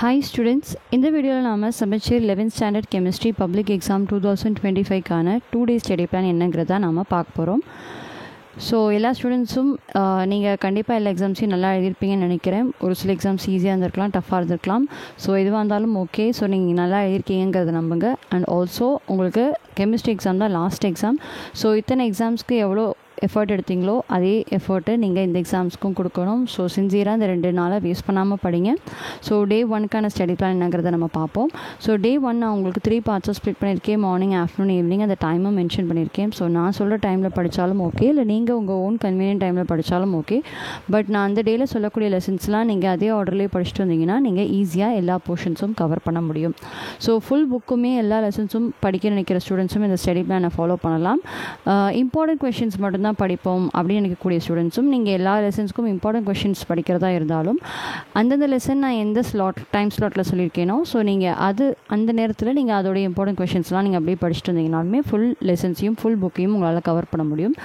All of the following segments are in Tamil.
Hi students, இந்த வீடியோவில் நாம் semester 11th standard chemistry public exam 2025க்கான 2 டே ஸ்டடி பிளான் என்னங்கிறத நாம் பார்க்க போகிறோம். ஸோ எல்லா ஸ்டூடெண்ட்ஸும் நீங்கள் கண்டிப்பாக எல்லா எக்ஸாம்ஸையும் நல்லா எழுதியிருப்பீங்கன்னு நினைக்கிறேன். ஒரு சில எக்ஸாம்ஸ் ஈஸியாக இருந்திருக்கலாம், டஃப்பாக இருந்திருக்கலாம். ஸோ எதுவாக இருந்தாலும் ஓகே. ஸோ நீங்கள் நல்லா எழுதியிருக்கீங்கிறத நம்புங்க. அண்ட் ஆல்சோ உங்களுக்கு கெமிஸ்ட்ரி எக்ஸாம் தான் லாஸ்ட் எக்ஸாம். ஸோ இத்தனை எக்ஸாம்ஸ்க்கு எவ்வளோ எஃபர்ட் எடுத்தீங்களோ அதே எஃபர்ட்டு நீங்கள் இந்த எக்ஸாம்ஸ்க்கும் கொடுக்கணும். ஸோ சின்சியராக இந்த 2 நாளை வேஸ்ட் பண்ணாமல் படிங்க. ஸோ டே 1க்கான ஸ்டடி பிளான் என்னங்கிறத நம்ம பார்ப்போம். ஸோ டே 1 நான் உங்களுக்கு 3 பார்ட்ஸாக ஸ்ப்ளிட் பண்ணியிருக்கேன். மார்னிங், ஆஃப்டர்நூன், ஈவினிங் அந்த டைமை மென்ஷன் பண்ணியிருக்கேன். ஸோ நான் சொல்கிற டைமில் படித்தாலும் ஓகே, இல்லை நீங்கள் உங்கள் ஓன் கன்வீனியன்ட் டைமில் படித்தாலும் ஓகே. பட் நான் அந்த டேயில் சொல்லக்கூடிய லெசன்ஸ்லாம் நீங்கள் அதே ஆர்டர்லேயே படிச்சுட்டு வந்தீங்கன்னா நீங்கள் ஈஸியாக எல்லா போர்ஷன்ஸும் கவர் பண்ண முடியும். ஸோ ஃபுல் புக்குமே எல்லா லெசன்ஸும் படிக்க நினைக்கிற ஸ்டூடெண்ட்ஸும் இந்த ஸ்டடி பிளானை ஃபாலோ பண்ணலாம். இம்பார்ட்டன்ட் கொஷின்ஸ் மட்டும்தான் படிப்போம் அப்படின்னு நினைக்கக்கூடிய ஸ்டூடெண்ட்ஸும் நீங்கள் எல்லா லெசன்ஸ்க்கும் இம்பார்ட்டன்ட் கொஷின்ஸ் படிக்கிறதா இருந்தாலும் அந்தந்த லெசன் நான் எந்த டைம் ஸ்லாட்டில் சொல்லியிருக்கேனோ ஸோ நீங்கள் அந்த நேரத்தில் நீங்கள் அதோடைய இம்பார்ட்டன்ட் கொஷின்ஸ்லாம் நீங்கள் அப்படியே படிச்சுட்டு வந்தீங்கனாலுமே ஃபுல் லெசன்ஸையும் ஃபுல் புக்கையும் உங்களால் கவர் பண்ண முடியும்.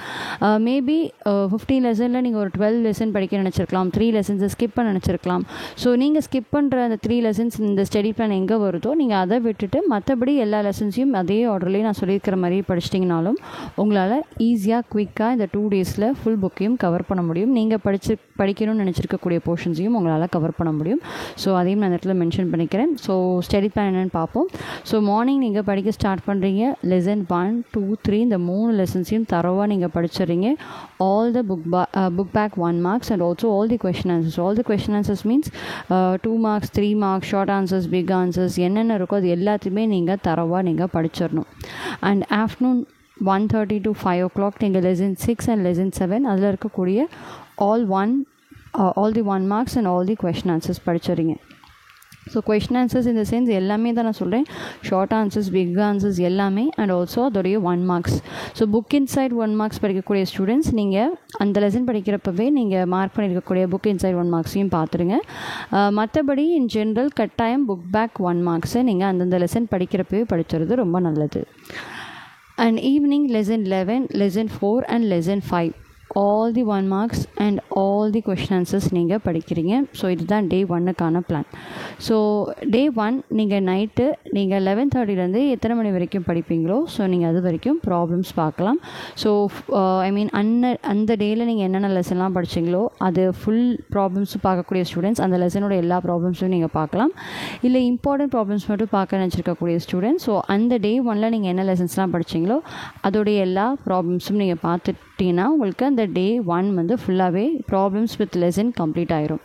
மேபி 15 லெசனில் நீங்கள் ஒரு 12 லெசன் படிக்க நினச்சிருக்கலாம், 3 லெசன்ஸை ஸ்கிப் பண்ண நினச்சிருக்கலாம். ஸோ நீங்கள் ஸ்கிப் பண்ணுற அந்த 3 லெசன்ஸ் இந்த ஸ்டடி பிளான் எங்கே வருதோ நீங்கள் அதை விட்டுட்டு மற்றபடி எல்லா லெசன்ஸையும் அதே ஆர்டர்லேயே நான் சொல்லியிருக்கிற மாதிரி படிச்சிட்டிங்கனாலும் உங்களால் ஈஸியாக குயிக்காக இந்த 2 டேஸில் ஃபுல் புக்கையும் கவர் பண்ண முடியும். நீங்கள் படிக்கணும்னு நினச்சிருக்கக்கூடிய போர்ஷன்ஸையும் உங்களால் கவர் பண்ண முடியும். ஸோ அதையும் நான் இந்த இடத்துல மென்ஷன் பண்ணிக்கிறேன். ஸோ ஸ்டடி பிளான் என்னென்னு பார்ப்போம். ஸோ மார்னிங் நீங்கள் படிக்க ஸ்டார்ட் பண்ணுறீங்க. லெசன் 1, 2, 3 இந்த 3 லெசன்ஸையும் தரவாக நீங்கள் படிச்சிடுறீங்க. All the book back 1 marks and also all the question answers. All the question answers means 2 marks, 3 marks, short answers, big answers என்னென்ன இருக்கோ அது எல்லாத்தையுமே நீங்கள் தரவாக நீங்கள் படிச்சிடணும். அண்ட் ஆஃப்டர்நூன் 1:30 to 5 o'clock நீங்கள் லெசன் 6 and லெசன் 7 அதில் இருக்கக்கூடிய all the 1 marks and all the question answers படிச்சிடுறீங்க. ஸோ கொஷின் ஆன்சர்ஸ் இந்த சென்ஸ் எல்லாமே தான் நான் சொல்கிறேன். ஷார்ட் ஆன்சர்ஸ், பிக் ஆன்சர்ஸ் எல்லாமே அண்ட் ஆல்சோ அதோடைய 1 marks. So book inside 1 marks படிக்கக்கூடிய ஸ்டூடெண்ட்ஸ் நீங்கள் அந்த லெசன் படிக்கிறப்பவே நீங்கள் மார்க் பண்ணியிருக்கக்கூடிய புக் இன்சைட் 1 marksையும் பார்த்துருங்க. மற்றபடி இன் ஜென்ரல் கட்டாயம் புக் பேக் 1 marksை நீங்கள் அந்தந்த லெசன் படிக்கிறப்பவே படிச்சுறது ரொம்ப நல்லது. And evening lesson 11, lesson 4 and lesson 5 all the 1 marks and all the question answers நீங்கள் படிக்கிறீங்க. ஸோ இதுதான் டே 1க்கான பிளான். ஸோ டே 1 நீங்கள் நைட்டு நீங்கள் 11:30 எத்தனை மணி வரைக்கும் படிப்பீங்களோ ஸோ நீங்கள் அது வரைக்கும் ப்ராப்ளம்ஸ் பார்க்கலாம். ஸோ அந்த டேயில் நீங்கள் என்னென்ன லெசன்லாம் படிச்சிங்களோ அது ஃபுல் ப்ராப்ளம்ஸும் பார்க்கக்கூடிய ஸ்டூடெண்ட்ஸ் அந்த லெசனோட எல்லா ப்ராப்ளம்ஸும் நீங்கள் பார்க்கலாம். இல்லை இம்பார்ட்டன்ட் ப்ராப்ளம்ஸ் மட்டும் பார்க்க நினச்சிருக்கக்கூடிய ஸ்டூடெண்ட்ஸ் ஸோ அந்த டே 1ல் நீங்கள் என்ன லெசன்ஸ்லாம் படிச்சிங்களோ அதோடைய எல்லா ப்ராப்ளம்ஸும் நீங்கள் பார்த்துட்டிங்கன்னா உங்களுக்கு அந்த டே 1 வந்து ஃபுல்லாகவே ப்ராப்ளம்ஸ் வித் லெசன் கம்ப்ளீட் ஆயிரும்.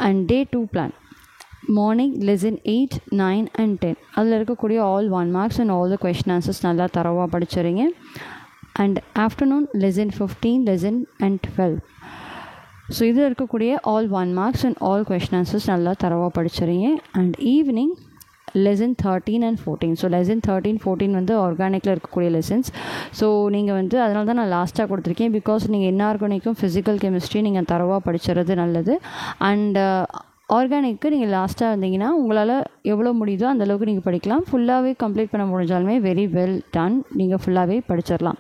And day 2 plan morning lesson 8, 9 and 10 அதில் இருக்கக்கூடிய all 1 marks and all the question answers நல்லா தரவாக படிச்சிடுறீங்க. And afternoon lesson 15, lesson and 12 so இதில் இருக்கக்கூடிய all 1 marks and all question answers நல்லா தரவாக படிச்சிடுறீங்க. And evening lesson 13 and 14 so lesson 13, 14 வந்து ஆர்கானிக்கில் இருக்கக்கூடிய லெசன்ஸ். ஸோ நீங்கள் வந்து அதனால தான் நான் லாஸ்ட்டாக கொடுத்துருக்கேன். பிகாஸ் நீங்கள் இன்ஆர்கானிக்கும் ஃபிசிக்கல் கெமிஸ்ட்ரி நீங்கள் தரவாக படிச்சுறது நல்லது. அண்ட் ஆர்கானிக்கு நீங்கள் லாஸ்ட்டாக வந்தீங்கன்னா உங்களால் எவ்வளோ முடியுதோ அந்தளவுக்கு நீங்கள் படிக்கலாம். ஃபுல்லாகவே கம்ப்ளீட் பண்ண முடிஞ்சாலுமே வெரி வெல் டன், நீங்கள் ஃபுல்லாகவே படிச்சிடலாம்.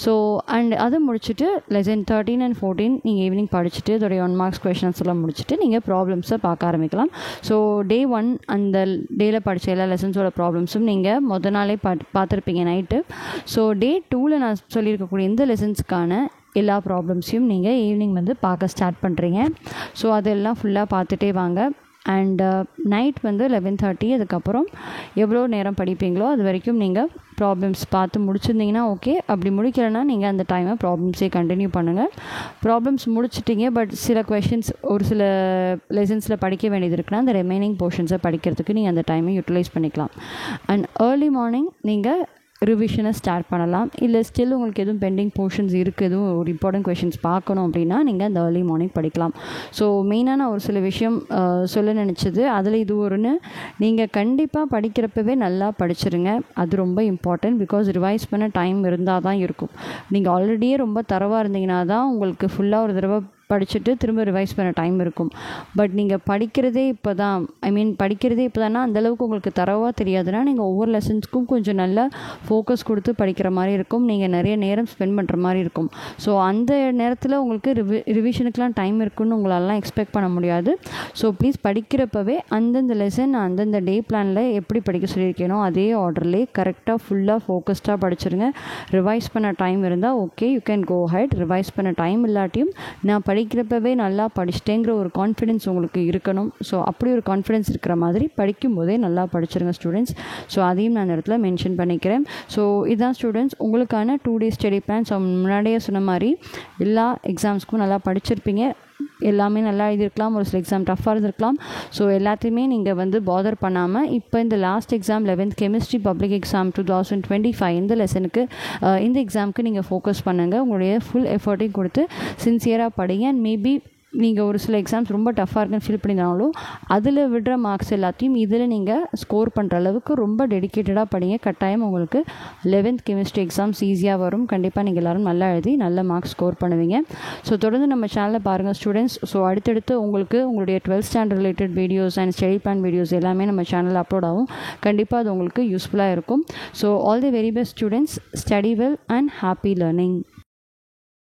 ஸோ அண்ட் அதை முடிச்சுட்டு லெசன் 13 and 14 நீங்கள் ஈவினிங் படிச்சுட்டு அதோடைய 1 marks கொஷின்ஸ் எல்லாம் முடிச்சுட்டு நீங்கள் ப்ராப்ளம்ஸை பார்க்க ஆரம்பிக்கலாம். ஸோ டே 1 அந்த டேயில் படித்த எல்லா லெசன்ஸோட ப்ராப்ளம்ஸும் நீங்கள் மொதல் நாளே பார்த்துருப்பீங்க நைட்டு. ஸோ டே 2ல் நான் சொல்லியிருக்கக்கூடிய இந்த லெசன்ஸ்க்கான எல்லா ப்ராப்ளம்ஸையும் நீங்கள் ஈவினிங் வந்து பார்க்க ஸ்டார்ட் பண்ணுறீங்க. ஸோ அதெல்லாம் ஃபுல்லாக பார்த்துட்டே வாங்க. அண்ட் நைட் வந்து 11:30 அதுக்கப்புறம் எவ்வளோ நேரம் படிப்பீங்களோ அது வரைக்கும் நீங்கள் ப்ராப்ளம்ஸ் பார்த்து முடிச்சிருந்தீங்கன்னா ஓகே. அப்படி முடிக்கலைன்னா நீங்கள் அந்த டைமை ப்ராப்ளம்ஸே கண்டினியூ பண்ணுங்கள். ப்ராப்ளம்ஸ் முடிச்சிட்டிங்க பட் சில கொஷின்ஸ் ஒரு சில லெசன்ஸில் படிக்க வேண்டியது இருக்குன்னா அந்த ரிமைனிங் போர்ஷன்ஸை படிக்கிறதுக்கு நீங்கள் அந்த டைமை யூட்டிலைஸ் பண்ணிக்கலாம். அண்ட் ஏர்லி மார்னிங் நீங்கள் ரிவிஷனை ஸ்டார்ட் பண்ணலாம். இல்லை ஸ்டில் உங்களுக்கு எதுவும் பெண்டிங் போர்ஷன்ஸ் இருக்குது, எதுவும் ஒரு இம்பார்ட்டன்ட் கொஷின்ஸ் பார்க்கணும் அப்படின்னா நீங்கள் அந்த ஏர்லி மார்னிங் படிக்கலாம். ஸோ மெயினான ஒரு சில விஷயம் சொல்ல நினச்சது அதில் இது ஒன்று, நீங்கள் கண்டிப்பாக படிக்கிறப்பவே நல்லா படிச்சிருங்க. அது ரொம்ப இம்பார்ட்டன்ட். பிகாஸ் ரிவைஸ் பண்ண டைம் இருந்தால் தான் இருக்கும். நீங்கள் ஆல்ரெடியே ரொம்ப தரவாக இருந்தீங்கன்னா தான் உங்களுக்கு ஃபுல்லாக ஒரு தடவை படிச்சுட்டு திரும்ப ரிவைஸ் பண்ண டைம் இருக்கும். பட் நீங்கள் படிக்கிறதே இப்போ தான் படிக்கிறதே இப்போ தானா அந்தளவுக்கு உங்களுக்கு தரவாக தெரியாதுன்னா நீங்கள் ஒவ்வொரு லெசன்ஸ்க்கும் கொஞ்சம் நல்லா ஃபோக்கஸ் கொடுத்து படிக்கிற மாதிரி இருக்கும். நீங்கள் நிறைய நேரம் ஸ்பெண்ட் பண்ணுற மாதிரி இருக்கும். ஸோ அந்த நேரத்தில் உங்களுக்கு ரிவிஷனுக்குலாம் டைம் இருக்குன்னு உங்களாலாம் எக்ஸ்பெக்ட் பண்ண முடியாது. ஸோ ப்ளீஸ் படிக்கிறப்பவே அந்தந்த லெசன் அந்தந்த டே பிளானில் எப்படி படிக்க சொல்லியிருக்கேனோ அதே ஆர்டர்லேயே கரெக்டாக ஃபுல்லாக ஃபோக்கஸ்டாக படிச்சிருங்க. ரிவைஸ் பண்ண டைம் இருந்தால் okay, you can go ahead. Revise பண்ண டைம் இல்லாட்டியும் நான் படிக்கிறப்பவே நல்லா படிச்சிட்டேங்கிற ஒரு கான்ஃபிடென்ஸ் உங்களுக்கு இருக்கணும். ஸோ அப்படி ஒரு கான்ஃபிடென்ஸ் இருக்கிற மாதிரி படிக்கும்போதே நல்லா படிச்சிருங்க ஸ்டூடெண்ட்ஸ். ஸோ அதையும் நான் இந்த இடத்துல மென்ஷன் பண்ணிக்கிறேன். ஸோ இதுதான் ஸ்டூடெண்ட்ஸ் உங்களுக்கான 2 days ஸ்டடி பிளான். ஸோ முன்னாடியே சொன்ன மாதிரி எல்லா எக்ஸாம்ஸ்க்கும் நல்லா படிச்சிருப்பீங்க. எல்லாமே நல்லா எழுதியிருக்கலாம், ஒரு சில எக்ஸாம் டஃப்பாக இருந்திருக்கலாம். ஸோ எல்லாத்தையுமே நீங்கள் பாதர் பண்ணாமல் இப்போ இந்த last exam 11th chemistry public exam 2025 இந்த லெசனுக்கு இந்த எக்ஸாமுக்கு நீங்கள் ஃபோக்கஸ் பண்ணுங்கள். உங்களுடைய ஃபுல் எஃபர்ட்டையும் கொடுத்து சின்சியராக படிங்க. அண்ட் மேபி நீங்கள் ஒரு சில எக்ஸாம்ஸ் ரொம்ப டஃப்பாக இருக்குன்னு ஃபீல் பண்ணியிருந்தாலும் அதில் விடுற மார்க்ஸ் எல்லாத்தையும் இதில் நீங்கள் ஸ்கோர் பண்ணுற அளவுக்கு ரொம்ப டெடிக்கேட்டடாக படிங்க. கட்டாயம் உங்களுக்கு 11th கெமிஸ்ட்ரி எக்ஸாம்ஸ் ஈஸியாக வரும். கண்டிப்பாக நீங்கள் எல்லோரும் நல்லா எழுதி நல்ல மார்க்ஸ் ஸ்கோர் பண்ணுவீங்க. ஸோ தொடர்ந்து நம்ம சேனலில் பாருங்கள் ஸ்டூடெண்ட்ஸ். ஸோ அடுத்தடுத்து உங்களுக்கு உங்களுடைய 12th standard related videos and study plan videos எல்லாமே நம்ம சேனலில் அப்லோட் ஆகும். கண்டிப்பாக அது உங்களுக்கு யூஸ்ஃபுல்லாக இருக்கும். So all the very best students. Study well and happy learning.